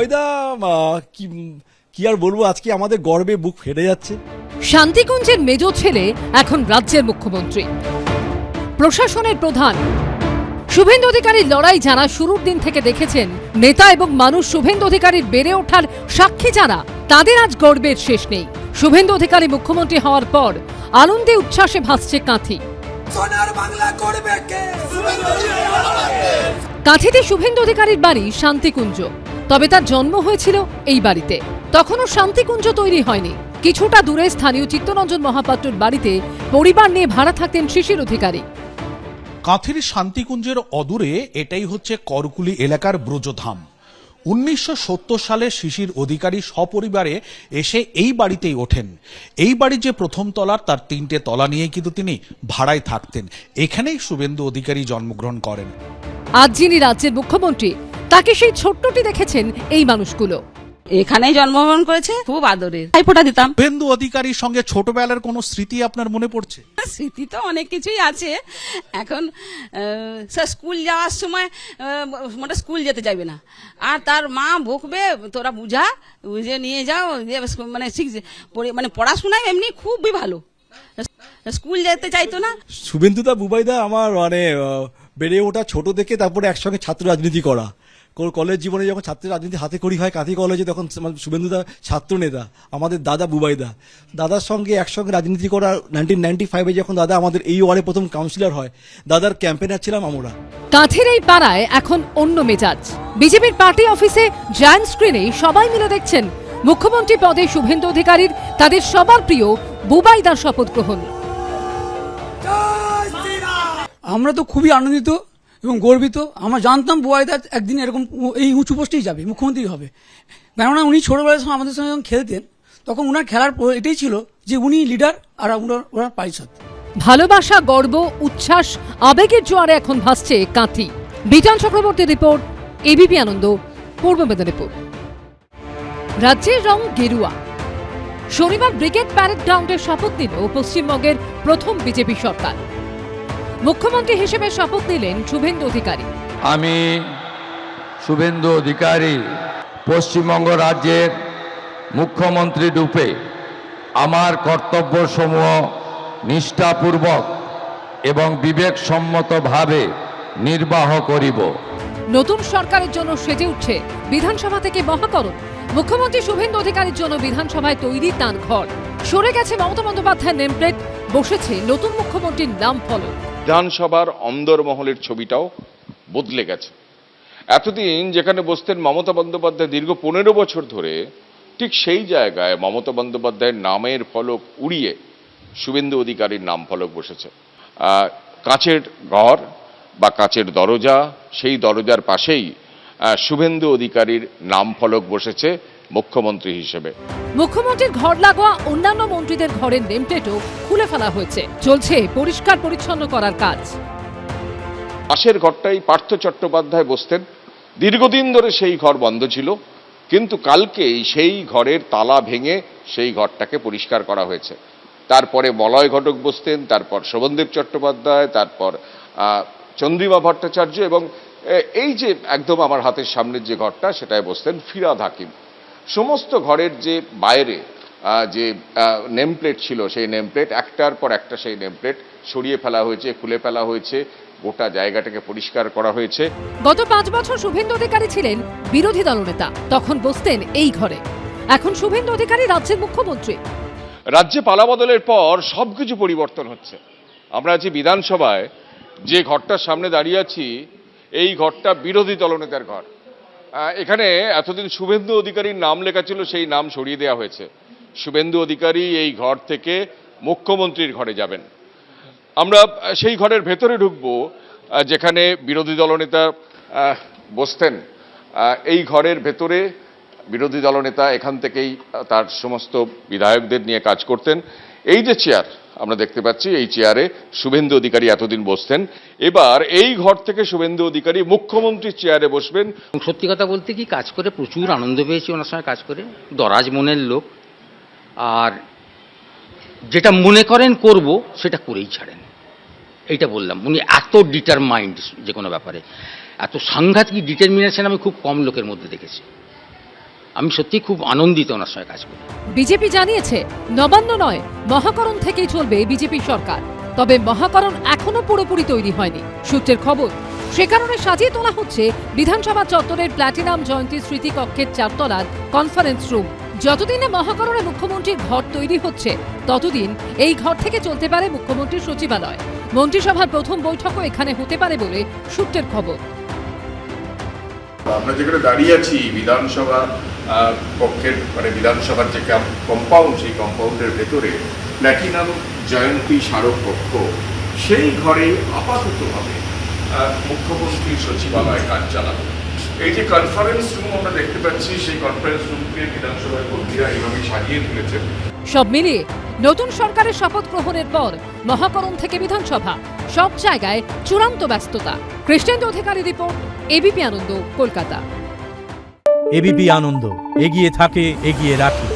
বুবাইদা, কি কি আর বলবো, আজকে আমাদের গর্বে বুক ফেটে যাচ্ছে। শান্তিকুঞ্জের মেজ ছেলে এখন রাজ্যের মুখ্যমন্ত্রী, প্রশাসনের প্রধান। শুভেন্দু অধিকারীর লড়াই যারা শুরুর দিন থেকে দেখেছেন, নেতা এবং মানুষ শুভেন্দু অধিকারীর বেড়ে ওঠার সাক্ষী যারা, তাদের আজ গর্বের শেষ নেই। শুভেন্দু অধিকারী মুখ্যমন্ত্রী হওয়ার পর আনন্দে উচ্ছ্বাসে ভাসছে কাঁথি। কাঁথিতে শুভেন্দু অধিকারীর বাড়ি শান্তিকুঞ্জ, তবে তার জন্ম হয়েছিল এই বাড়িতে। তখনও শান্তিকুঞ্জ তৈরি হয়নি। কিছুটা দূরে স্থানীয় চিত্তরঞ্জন মহাপাত্রর বাড়িতে পরিবার নিয়ে ভাড়া থাকতেন শিশির অধিকারী। কাঁথির শান্তিকুঞ্জের অদূরে এটাই হচ্ছে করকুলি এলাকার ব্রজধাম। 1970 সালে শিশির অধিকারী সপরিবারে এসে এই বাড়িতেই ওঠেন। এই বাড়ির যে প্রথম তলার, তার 3টে তলা নিয়ে কিন্তু তিনি ভাড়ায় থাকতেন। এখানেই শুভেন্দু অধিকারী জন্মগ্রহণ করেন। আজ যিনি রাজ্যের মুখ্যমন্ত্রী, তাকে সেই ছোট্টটি দেখেছেন এই মানুষগুলো। এখানেই জন্মগ্রহণ করেছে, খুব আদরের। ভাইফোঁটা দিতাম। শুভেন্দু অধিকারীর সঙ্গে ছোটবেলার কোনো স্মৃতি আপনার মনে পড়ছে? স্মৃতি তো অনেক কিছুই আছে। এখন স্কুল যাওয়ার সময় মোটা স্কুল যেতে যাবে না, আর তার মা বকবে, তোরা বুঝে নিয়ে যাও, মানে মানে পড়াশোনায় এমনি খুবই ভালো, স্কুল যেতে চাইতো না। শুভেন্দুদা, বুবাইদা আমার বেড়ে ওঠা ছোট থেকে, তারপরে একসঙ্গে ছাত্র রাজনীতি করা। কলেজ জীবনে যখন ছাত্র রাজনীতি হাতে করি হয় কাঁথি কলেজে, তখন শুভেন্দুদা ছাত্র নেতা, আমাদের দাদা বুবাইদা, দাদার সঙ্গে একসঙ্গে রাজনীতি করা। 1995-এ যখন দাদা আমাদের এই ওয়ার্ডে প্রথম কাউন্সিলর হয়, দাদার ক্যাম্পেনার ছিলাম আমরা। কাঁথির এই পাড়ায় এখন অন্য মেজাজ। বিজেপির পার্টি অফিসে জায়ান্ট স্ক্রিনে সবাই মিলে দেখছেন মুখ্যমন্ত্রী পদে শুভেন্দু অধিকারীর তাদের সবার প্রিয় বুবাইদার শপথ গ্রহণ। আমরা তো খুবই আনন্দিত এবং গর্বিত। আমরা জানতাম বুবাইদা একদিন এরকম এই উঁচু পোস্টেই যাবে, মুখ্যমন্ত্রী হবে। কেননা উনি ছোটবেলার সময় আমাদের সঙ্গে যখন খেলতেন, তখন উনার খেলার এটাই ছিল যে উনি লিডার আর ওনার পারিষদ। ভালোবাসা, গর্ব, উচ্ছ্বাস, আবেগের জোয়ারে এখন ভাসছে কাঁথি। বিটান চক্রবর্তী রিপোর্ট, এবিপি আনন্দ, পূর্ব মেদিনীপুর। রাজ্যের রং গেরুয়া। শনিবার ব্রিগেড প্যারেড গ্রাউন্ডে শপথ নিল পশ্চিমবঙ্গের প্রথম বিজেপি সরকার। মুখ্যমন্ত্রী হিসেবে শপথ নিলেন শুভেন্দু অধিকারী। আমি শুভেন্দু অধিকারী পশ্চিমবঙ্গ রাজ্যের মুখ্যমন্ত্রী রূপে আমার কর্তব্যসমূহ নিষ্ঠাপূর্বক এবং বিবেকসম্মতভাবে নির্বাহ করিব। নতুন সরকারের জন্য সেজে উঠছে বিধানসভা থেকে মহাকরণ। মুখ্যমন্ত্রী শুভেন্দু অধিকারীর জন্য বিধানসভায় তৈরি তাঁর ঘর। সরে গেছে মমতা বন্দ্যোপাধ্যায়ের নেমপ্লেট, বসেছে নতুন মুখ্যমন্ত্রীর নাম ফলক। বিধানসভার অন্দরমহলের ছবিটাও বদলে গেছে। এতদিন যেখানে বসতেন মমতা বন্দ্যোপাধ্যায় দীর্ঘ 15 বছর ধরে, ঠিক সেই জায়গায় মমতা বন্দ্যোপাধ্যায়ের নামের ফলক উড়িয়ে শুভেন্দু অধিকারীর নাম ফলক বসেছে। কাঁচের ঘর বা কাঁচের দরজা, সেই দরজার পাশেই শুভেন্দু অধিকারীর নাম ফলক বসেছে মুখ্যমন্ত্রী হিসেবে। মুখ্যমন্ত্রীর ঘর লাগোয়া অন্যান্য মন্ত্রীদের ঘরের নেমপ্লেটও খুলে ফেলা হয়েছে। চলছে পরিষ্কার পরিচ্ছন্ন করার কাজ। পাশের ঘরটাই পার্থ চট্টোপাধ্যায় বসতেন। দীর্ঘদিন ধরে সেই ঘর বন্ধ ছিল, কিন্তু কালকেই সেই ঘরের তালা ভেঙে সেই ঘরটাকে পরিষ্কার করা হয়েছে। তারপরে মলয় ঘটক বসতেন, তারপর শোভনদেব চট্টোপাধ্যায়, তারপর চন্দ্রিমা ভট্টাচার্য, এবং এই যে একদম আমার হাতের সামনের যে ঘরটা, সেটায় বসতেন ফিরহাদ হাকিম। সমস্ত ঘরের যে বাইরে যে নেমপ্লেট ছিল, সেই নেমপ্লেট একটার পর একটা সেই নেমপ্লেট সরিয়ে ফেলা হয়েছে, খুলে ফেলা হয়েছে, গোটা জায়গাটাকে পরিষ্কার করা হয়েছে। গত 5 বছর শুভেন্দু অধিকারী ছিলেন বিরোধী দলনেতা, তখন বসতেন এই ঘরে। এখন শুভেন্দু অধিকারী রাজ্যের মুখ্যমন্ত্রী। রাজ্যে পালাবদলের পর সবকিছু পরিবর্তন হচ্ছে। আমরা আছি বিধানসভায়, যে ঘরটার সামনে দাঁড়িয়ে আছি, এই ঘরটা বিরোধী দলনেতার ঘর। এখানে এতদিন শুভেন্দু অধিকারীর নাম লেখা ছিল, সেই নাম সরিয়ে দেওয়া হয়েছে। শুভেন্দু অধিকারী এই ঘর থেকে মুখ্যমন্ত্রীর ঘরে যাবেন। আমরা সেই ঘরের ভেতরে ঢুকবো যেখানে বিরোধী দলনেতা বসতেন। এই ঘরের ভেতরে বিরোধী দলনেতা এখান থেকেই তার সমস্ত বিধায়কদের নিয়ে কাজ করতেন। এই যে চেয়ার আমরা দেখতে পাচ্ছি, এই চেয়ারে শুভেন্দু অধিকারী এতদিন বসতেন। এবার এই ঘর থেকে শুভেন্দু অধিকারী মুখ্যমন্ত্রীর চেয়ারে বসবেন। সত্যি কথা বলতে কি, কাজ করে প্রচুর আনন্দ পেয়েছি ওনার সঙ্গে কাজ করে। দরাজ মনের লোক, আর যেটা মনে করেন করব সেটা করেই ছাড়েন। এইটা বললাম, উনি এত ডিটারমাইন্ড যে কোনো ব্যাপারে, এত সাংঘাতিক ডিটারমিনেশন আমি খুব কম লোকের মধ্যে দেখেছি। আমি সত্যি খুব আনন্দিত ওনার সঙ্গে কাজ করি। বিজেপি জানিয়েছে নবান্ন নয় মহাকরণ থেকেই চলবে বিজেপি সরকার, তবে মহাকরণ এখনো পুরোপুরি তৈরি হয়নি। সূত্রের খবর, সে কারণে সাজিয়ে তোলা হচ্ছে বিধানসভা চত্বরের প্ল্যাটিনাম জয়ন্তী স্মৃতিকক্ষের 4 তলার কনফারেন্স রুম। যতদিন না মহাকরণে মুখ্যমন্ত্রীর ঘর তৈরি হচ্ছে ততদিন এই ঘর থেকে চলতে পারে মুখ্যমন্ত্রীর সচিবালয়। মন্ত্রিসভার প্রথম বৈঠকও এখানে হতে পারে বলে সূত্রের খবর। আমরা যেখানে দাঁড়িয়ে আছি বিধানসভা কক্ষের মানে বিধানসভার যে কম্পাউন্ড, সেই কম্পাউন্ডের ভেতরে প্ল্যাটিনাম জয়ন্তী স্মারক কক্ষ, সেই ঘরে আপাততভাবে মুখ্যমন্ত্রীর সচিবালয় কাজ চালাবে। এই যে কনফারেন্স রুম আমরা দেখতে পাচ্ছি, সেই কনফারেন্স রুমকে বিধানসভার কর্মীরা এইভাবে সাজিয়ে তুলেছেন। সব মিলিয়ে নতুন সরকারের শপথ গ্রহণের পর মহাকরণ থেকে বিধানসভা সব জায়গায় চূড়ান্ত ব্যস্ততা। কৃষ্ণেন্দু অধিকারী রিপোর্ট, এবিপি আনন্দ, কলকাতা। এবিপি আনন্দ, এগিয়ে থাকে, এগিয়ে রাখে।